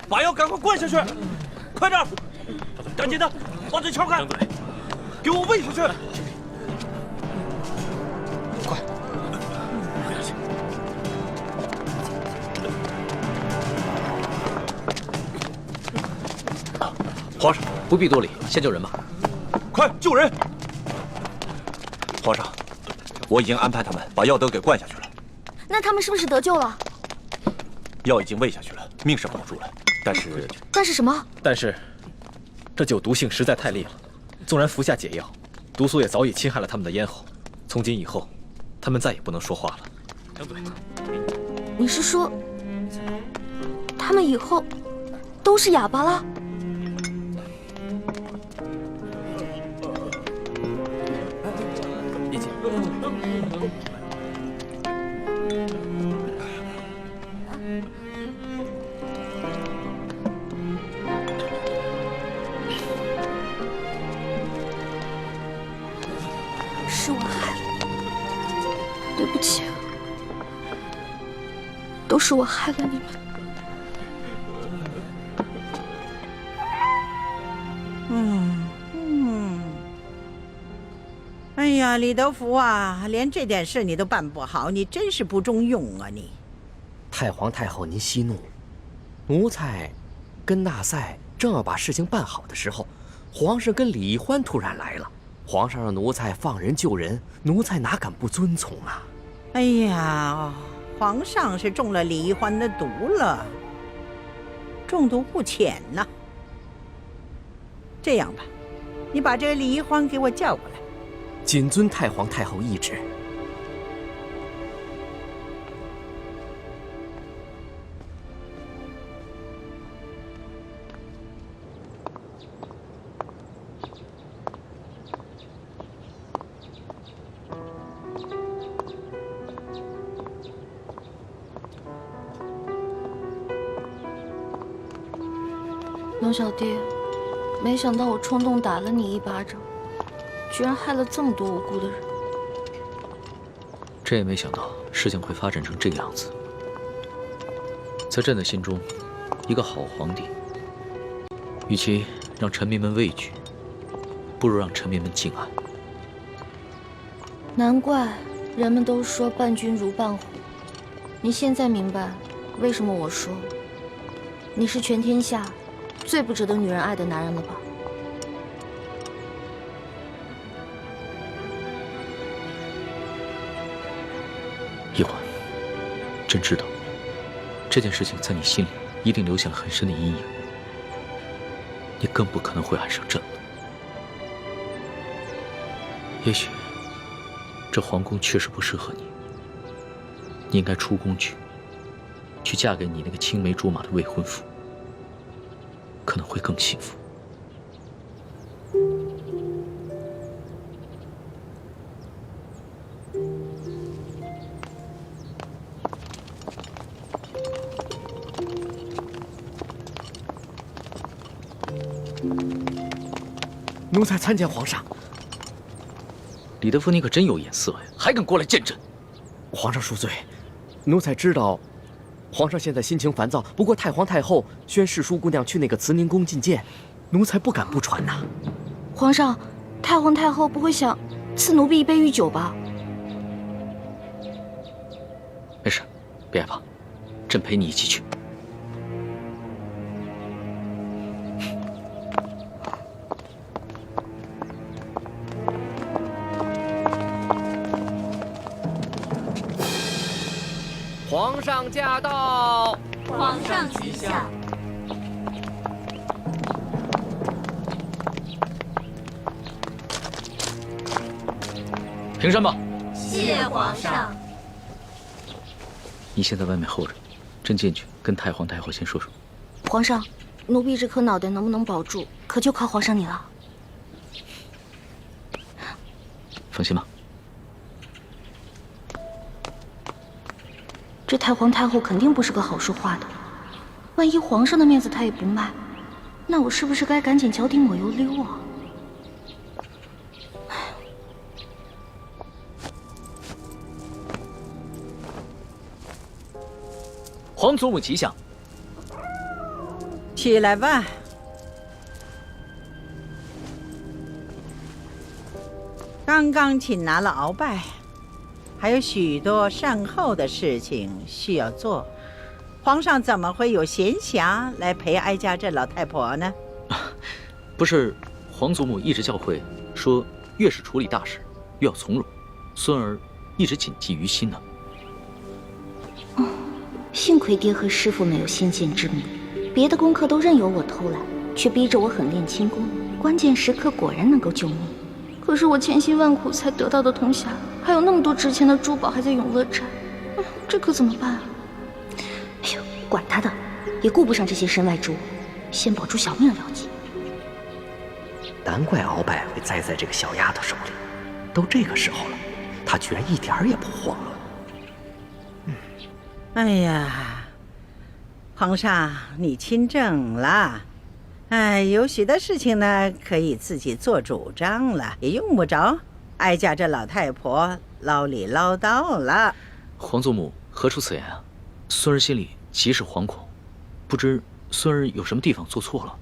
把药赶快灌下去！快点，赶紧的，把这撬开，给我喂下去！快！皇上不必多礼，先救人吧。快救人！皇上，我已经安排他们把药都给灌下去了。那他们是不是得救了？药已经喂下去了，命是保住了，但是什么？但是，这酒毒性实在太烈了，纵然服下解药，毒素也早已侵害了他们的咽喉。从今以后，他们再也不能说话了。张嘴！你是说，他们以后都是哑巴了？理解。是我害了你，对不起，都是我害了你们。哎呀，李德福啊，连这点事你都办不好，你真是不中用啊你！太皇太后，您息怒，奴才跟纳赛正要把事情办好的时候，皇上跟李易欢突然来了。皇上让奴才放人救人，奴才哪敢不遵从啊？哎呀，皇上是中了李易欢的毒了，中毒不浅呐。这样吧，你把这个李易欢给我叫过来。谨遵太皇太后懿旨。龙小弟，没想到我冲动打了你一巴掌，居然害了这么多无辜的人。朕也没想到事情会发展成这个样子。在朕的心中，一个好皇帝，与其让臣民们畏惧，不如让臣民们敬爱。难怪人们都说伴君如伴虎。你现在明白为什么我说你是全天下最不值得女人爱的男人了吧？易欢，朕知道这件事情在你心里一定留下了很深的阴影，你更不可能会爱上朕了。也许这皇宫确实不适合你，你应该出宫去嫁给你那个青梅竹马的未婚夫，可能会更幸福。奴才参见皇上。李德福，你可真有眼色呀，还敢过来见朕！皇上恕罪，奴才知道，皇上现在心情烦躁。不过太皇太后宣誓淑姑娘去那个慈宁宫觐见，奴才不敢不传呐。皇上，太皇太后不会想赐奴婢一杯御酒吧？没事，别害怕，朕陪你一起去。皇上驾到！皇上吉祥！平身吧。谢皇上。你先在外面候着，朕进去跟太皇太后先说说。皇上，奴婢这颗脑袋能不能保住，可就靠皇上你了。放心吧。这太皇太后肯定不是个好说话的，万一皇上的面子她也不卖，那我是不是该赶紧脚底抹油溜啊？皇祖母吉祥，起来吧。刚刚请拿了鳌拜，还有许多善后的事情需要做。皇上怎么会有闲暇来陪哀家这老太婆呢？不是皇祖母一直教诲说，越是处理大事，越要从容。孙儿一直谨记于心呢。幸亏爹和师傅没有先见之明，别的功课都任由我偷懒，却逼着我狠练轻功，关键时刻果然能够救命。可是我千辛万苦才得到的铜匣，还有那么多值钱的珠宝还在永乐斋，这可怎么办啊？哎呦，管他的，也顾不上这些身外之物，先保住小命要紧。难怪鳌拜会栽在这个小丫头手里，都这个时候了，她居然一点儿也不慌了。哎呀，皇上，你亲政了，有许多事情呢可以自己做主张了，也用不着哀家这老太婆唠里唠叨了。皇祖母何出此言啊？孙儿心里极是惶恐，不知孙儿有什么地方做错了，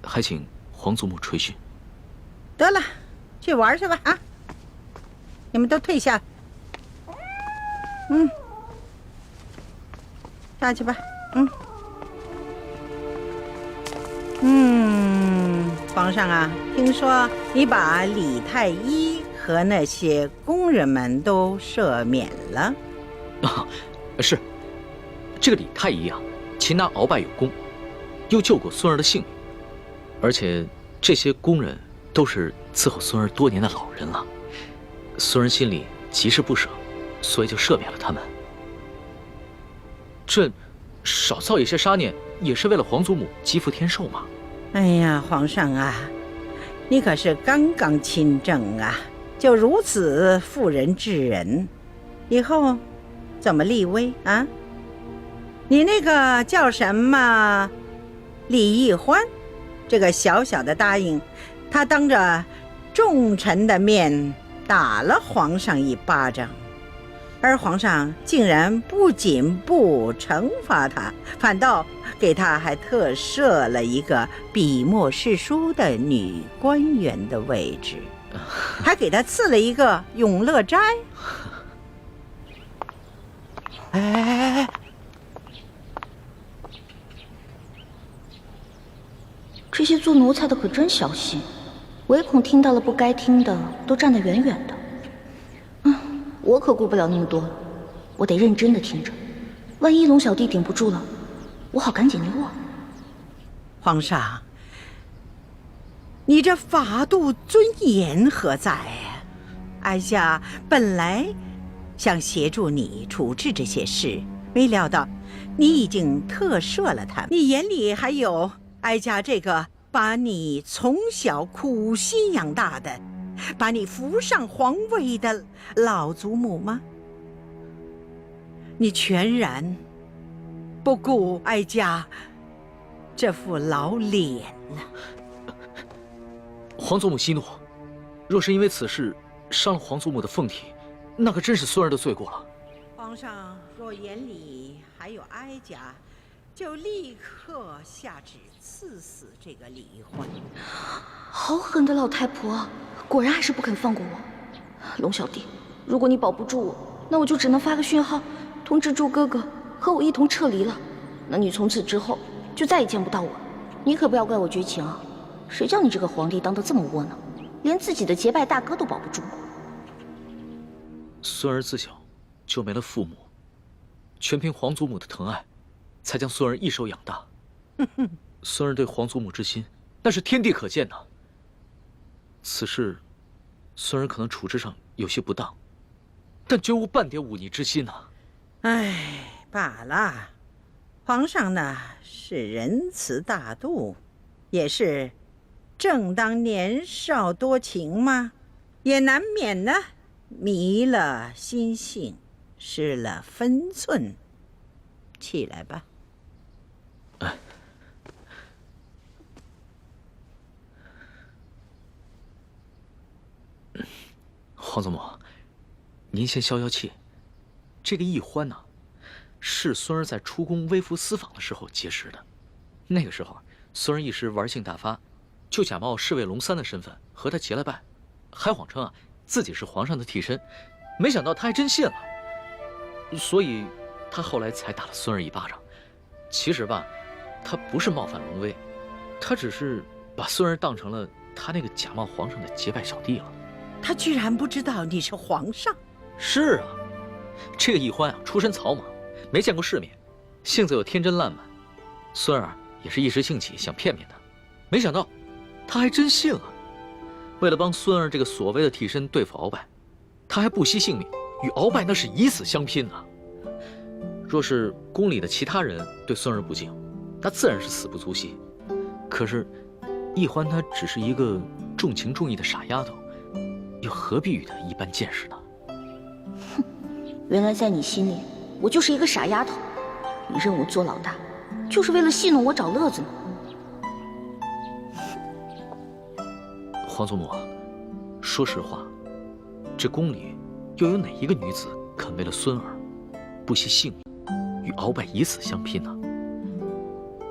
还请皇祖母垂训。得了，去玩去吧啊！你们都退下。下去吧。皇上啊，听说你把李太医和那些工人们都赦免了。是，这个李太医啊，擒拿鳌拜有功，又救过孙儿的性命，而且这些工人都是伺候孙儿多年的老人了，孙儿心里极是不舍，所以就赦免了他们。这少造一些杀念，也是为了皇祖母积福天寿嘛。哎呀，皇上啊，你可是刚刚亲政啊，就如此妇人之仁，以后怎么立威啊？你那个叫什么李义欢，这个小小的答应，他当着众臣的面打了皇上一巴掌，而皇上竟然不仅不惩罚他，反倒给他还特设了一个笔墨诗书的女官员的位置，还给他赐了一个永乐斋。哎，这些做奴才的可真小心，唯恐听到了不该听的，都站得远远的。我可顾不了那么多了，我得认真的听着，万一龙小弟顶不住了，我好赶紧溜啊！皇上，你这法度尊严何在？哀家本来想协助你处置这些事，没料到你已经特赦了他。你眼里还有哀家这个把你从小苦心养大的，把你扶上皇位的老祖母吗？你全然不顾哀家这副老脸了。皇祖母息怒，若是因为此事伤了皇祖母的凤体，那可真是孙儿的罪过了。皇上若眼里还有哀家，就立刻下旨赐死这个李义欢。好狠的老太婆，果然还是不肯放过我。龙小弟，如果你保不住我，那我就只能发个讯号，通知祝哥哥和我一同撤离了。那你从此之后就再也见不到我。你可不要怪我绝情啊！谁叫你这个皇帝当得这么窝囊，连自己的结拜大哥都保不住。孙儿自小就没了父母，全凭皇祖母的疼爱，才将孙儿一手养大。孙儿对皇祖母之心，那是天地可见呐。此事，孙儿可能处置上有些不当，但绝无半点忤逆之心呐。唉，罢了。皇上呢是仁慈大度，也是正当年少多情嘛，也难免呢迷了心性，失了分寸。起来吧。皇祖母，您先消消气。这个易欢呢，是孙儿在出宫微服私访的时候结识的。那个时候，孙儿一时玩性大发，就假冒侍卫龙三的身份和他结了拜，还谎称自己是皇上的替身。没想到他还真信了，所以他后来才打了孙儿一巴掌。其实吧，他不是冒犯龙威，他只是把孙儿当成了他那个假冒皇上的结拜小弟了。他居然不知道你是皇上。是啊，这个易欢出身草莽，没见过世面，性子又天真烂漫。孙儿也是一时兴起想骗骗他，没想到他还真信了。为了帮孙儿这个所谓的替身对付鳌拜，他还不惜性命与鳌拜那是以死相拼啊！若是宫里的其他人对孙儿不敬，那自然是死不足惜。可是易欢她只是一个重情重义的傻丫头，又何必与他一般见识呢？哼，原来在你心里，我就是一个傻丫头。你认我做老大，就是为了戏弄我找乐子吗？皇祖母，说实话，这宫里又有哪一个女子肯为了孙儿不惜性命，与鳌拜以死相拼呢？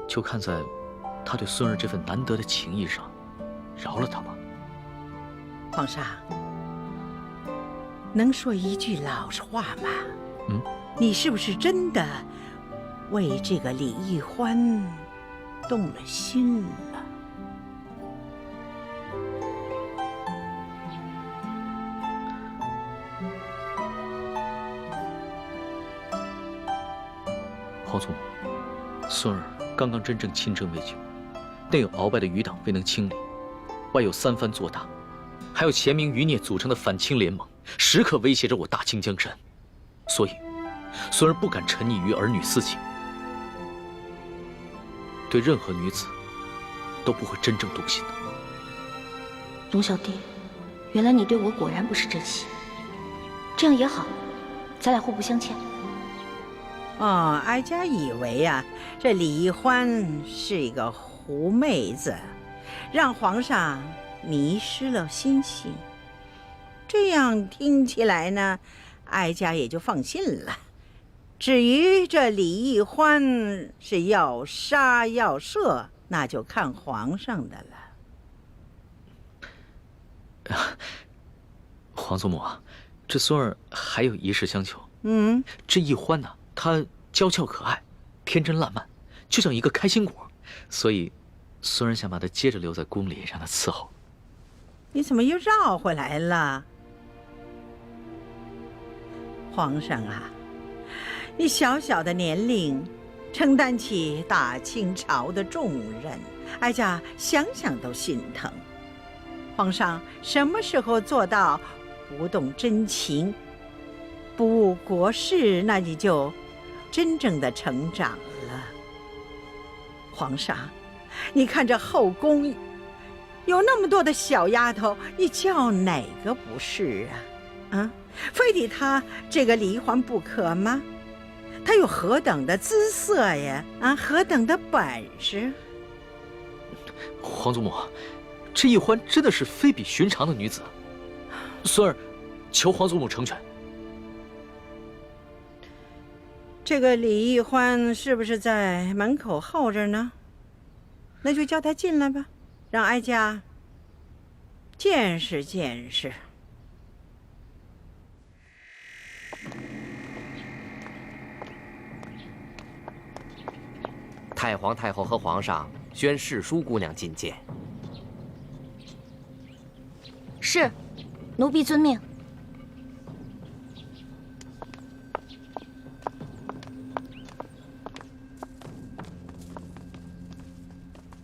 就看在他对孙儿这份难得的情谊上，饶了他吧。皇上，能说一句老实话吗？你是不是真的为这个李易欢动了心了？皇祖母，孙儿刚刚真正亲征未久，内有鳌拜的余党未能清理，外有三藩做大，还有前明余孽组成的反清联盟，时刻威胁着我大清江山，所以孙儿不敢沉溺于儿女私情，对任何女子都不会真正动心的。龙小弟，原来你对我果然不是真心，这样也好，咱俩互不相欠。哀家以为这李易欢是一个狐妹子，让皇上迷失了心性。这样听起来呢，哀家也就放心了。至于这李易欢是要杀要赦，那就看皇上的了。皇祖母这孙儿还有一事相求。这易欢呢，她娇俏可爱，天真烂漫，就像一个开心果，所以孙儿想把她接着留在宫里，让她伺候。你怎么又绕回来了？皇上你小小的年龄，承担起大清朝的重任，哀家想想都心疼。皇上什么时候做到不动真情，不误国事，那你就真正的成长了。皇上，你看这后宫有那么多的小丫头，你叫哪个不是非得她这个李易欢不可吗？她有何等的姿色呀？何等的本事？皇祖母，这易欢真的是非比寻常的女子，孙儿求皇祖母成全。这个李易欢是不是在门口候着呢？那就叫他进来吧，让哀家见识见识。太皇太后和皇上宣侍淑姑娘觐见。是，奴婢遵命。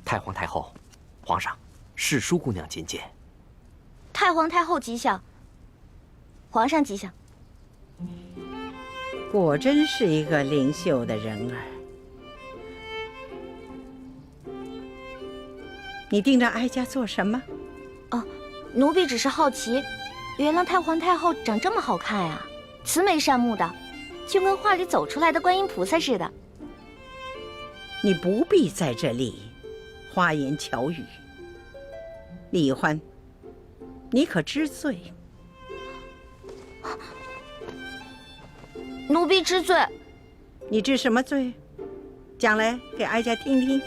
太皇太后，皇上，侍淑姑娘觐见。太皇太后吉祥，皇上吉祥。果真是一个灵秀的人儿。你盯着哀家做什么？奴婢只是好奇，原来太皇太后长这么好看呀，慈眉善目的，就跟画里走出来的观音菩萨似的。你不必在这里花言巧语。李欢，你可知罪？奴婢知罪。你知什么罪？讲来给哀家听听。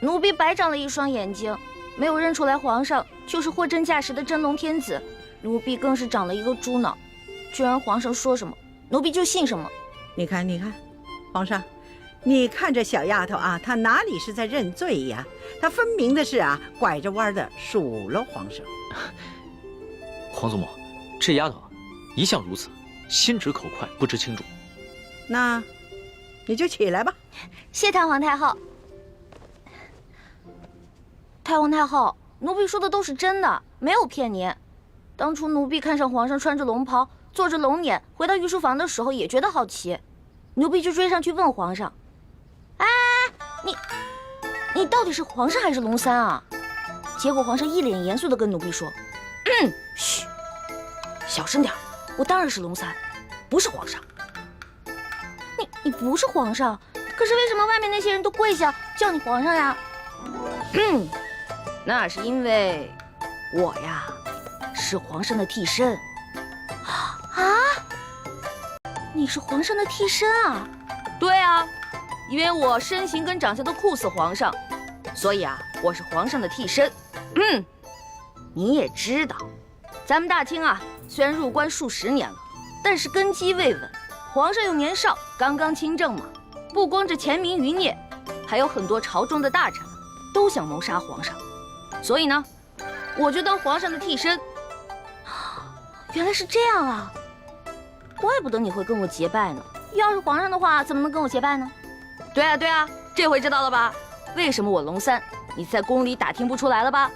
奴婢白长了一双眼睛，没有认出来皇上就是货真价实的真龙天子。奴婢更是长了一个猪脑，居然皇上说什么，奴婢就信什么。你看，皇上，你看这小丫头啊，她哪里是在认罪呀？她分明的是啊，拐着弯的数落皇上。皇祖母，这丫头一向如此，心直口快，不知轻重。那你就起来吧。谢太皇太后。太皇太后，奴婢说的都是真的，没有骗您。当初奴婢看上皇上穿着龙袍，坐着龙辇，回到御书房的时候也觉得好奇，奴婢就追上去问皇上：“哎，你到底是皇上还是龙三啊？”结果皇上一脸严肃地跟奴婢说：“嘘，小声点，我当然是龙三，不是皇上。”你不是皇上，可是为什么外面那些人都跪下叫你皇上呀？那是因为我呀是皇上的替身。啊？你是皇上的替身啊？对啊，因为我身形跟长相都酷似皇上，所以啊我是皇上的替身。你也知道，咱们大清啊虽然入关数十年了，但是根基未稳。皇上又年少，刚刚亲政嘛，不光这前明余孽，还有很多朝中的大臣都想谋杀皇上，所以呢，我就当皇上的替身。原来是这样啊，怪不得你会跟我结拜呢。要是皇上的话，怎么能跟我结拜呢？对啊，这回知道了吧？为什么我龙三你在宫里打听不出来了吧？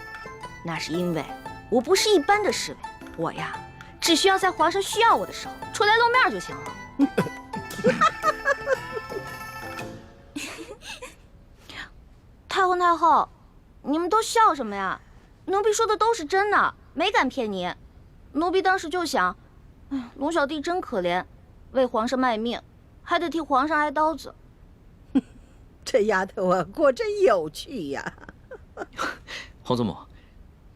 那是因为我不是一般的侍卫，我呀只需要在皇上需要我的时候出来露面就行了。太皇太后，你们都笑什么呀？奴婢说的都是真的，没敢骗你。奴婢当时就想，龙小弟真可怜，为皇上卖命，还得替皇上挨刀子。这丫头啊，果真有趣呀！皇祖母，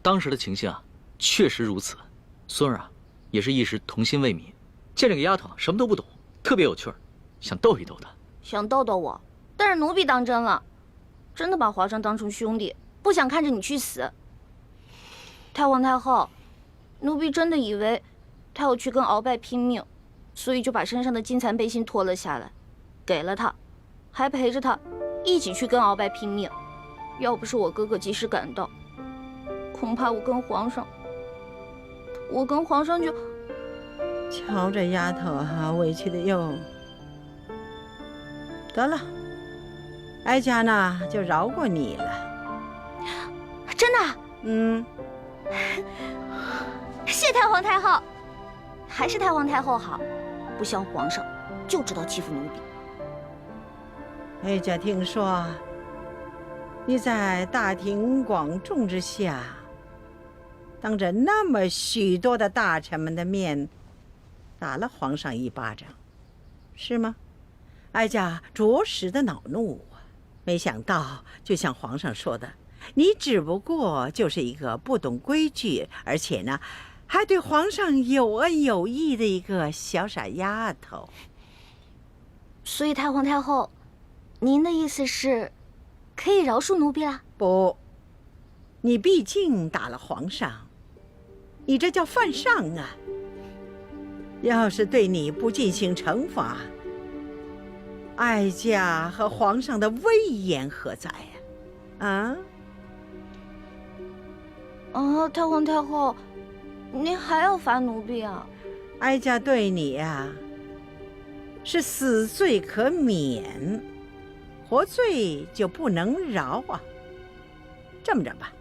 当时的情形啊，确实如此。孙儿啊，也是一时童心未泯，见这个丫头什么都不懂，特别有趣儿，想逗一逗她。想逗逗我，但是奴婢当真了，真的把皇上当成兄弟，不想看着你去死。太皇太后，奴婢真的以为他要去跟鳌拜拼命，所以就把身上的金蚕背心脱了下来，给了他，还陪着他一起去跟鳌拜拼命。要不是我哥哥及时赶到，恐怕我跟皇上就……瞧这丫头啊，委屈的哟。得了，哀家呢就饶过你了。真的？谢太皇太后，还是太皇太后好，不像皇上，就知道欺负奴婢。哀家听说你在大庭广众之下，当着那么许多的大臣们的面，打了皇上一巴掌，是吗？哀家着实的恼怒啊！没想到，就像皇上说的，你只不过就是一个不懂规矩，而且呢，还对皇上有恩有义的一个小傻丫头。所以太皇太后，您的意思是，可以饶恕奴婢啦？不，你毕竟打了皇上，你这叫犯上啊！要是对你不进行惩罚，哀家和皇上的威严何在呀？太皇太后，您还要罚奴婢啊？哀家对你呀，是死罪可免，活罪就不能饶啊。这么着吧，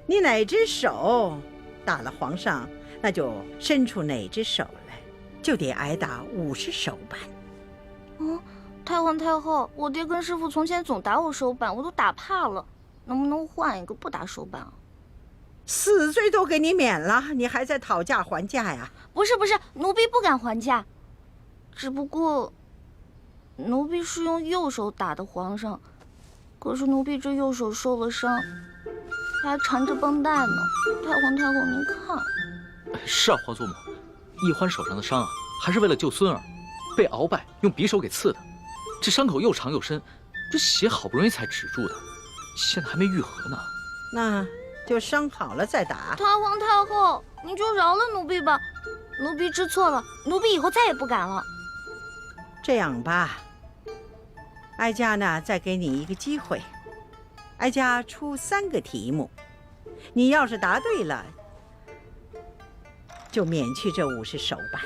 你哪只手打了皇上，那就伸出哪只手来，就得挨打50手板。太皇太后，我爹跟师傅从前总打我手板，我都打怕了，能不能换一个不打手板啊？死罪都给你免了，你还在讨价还价呀？不是，奴婢不敢还价，只不过奴婢是用右手打的皇上，可是奴婢这右手受了伤，还缠着绷带呢。太皇太后，您看。是啊，皇祖母，奕欢手上的伤啊，还是为了救孙儿，被鳌拜用匕首给刺的。这伤口又长又深，这血好不容易才止住的，现在还没愈合呢。那就伤好了再打。太皇太后，您就饶了奴婢吧，奴婢知错了，奴婢以后再也不敢了。这样吧，哀家呢再给你一个机会，哀家出3个题目，你要是答对了，就免去这50手板。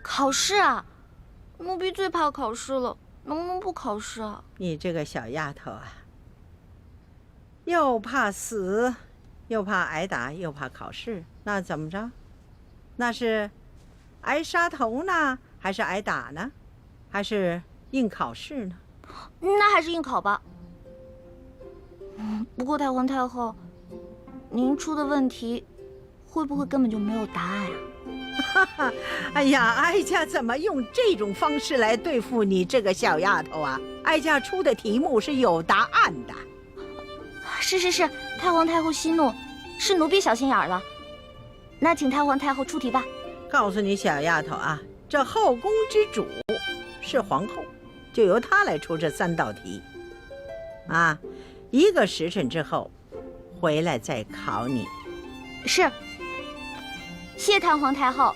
考试啊？奴婢最怕考试了，能不能不考试啊？你这个小丫头啊，又怕死，又怕挨打，又怕考试，那怎么着？那是挨杀头呢，还是挨打呢？还是硬考试呢？那还是硬考吧。不过太皇太后，您出的问题会不会根本就没有答案啊？哈哈，哎呀，哀家怎么用这种方式来对付你这个小丫头啊？哀家出的题目是有答案的。是，太皇太后息怒，是奴婢小心眼儿了。那请太皇太后出题吧。告诉你小丫头啊，这后宫之主是皇后，就由她来出这3道题。啊，1个时辰之后回来再考你。是。谢太皇太后。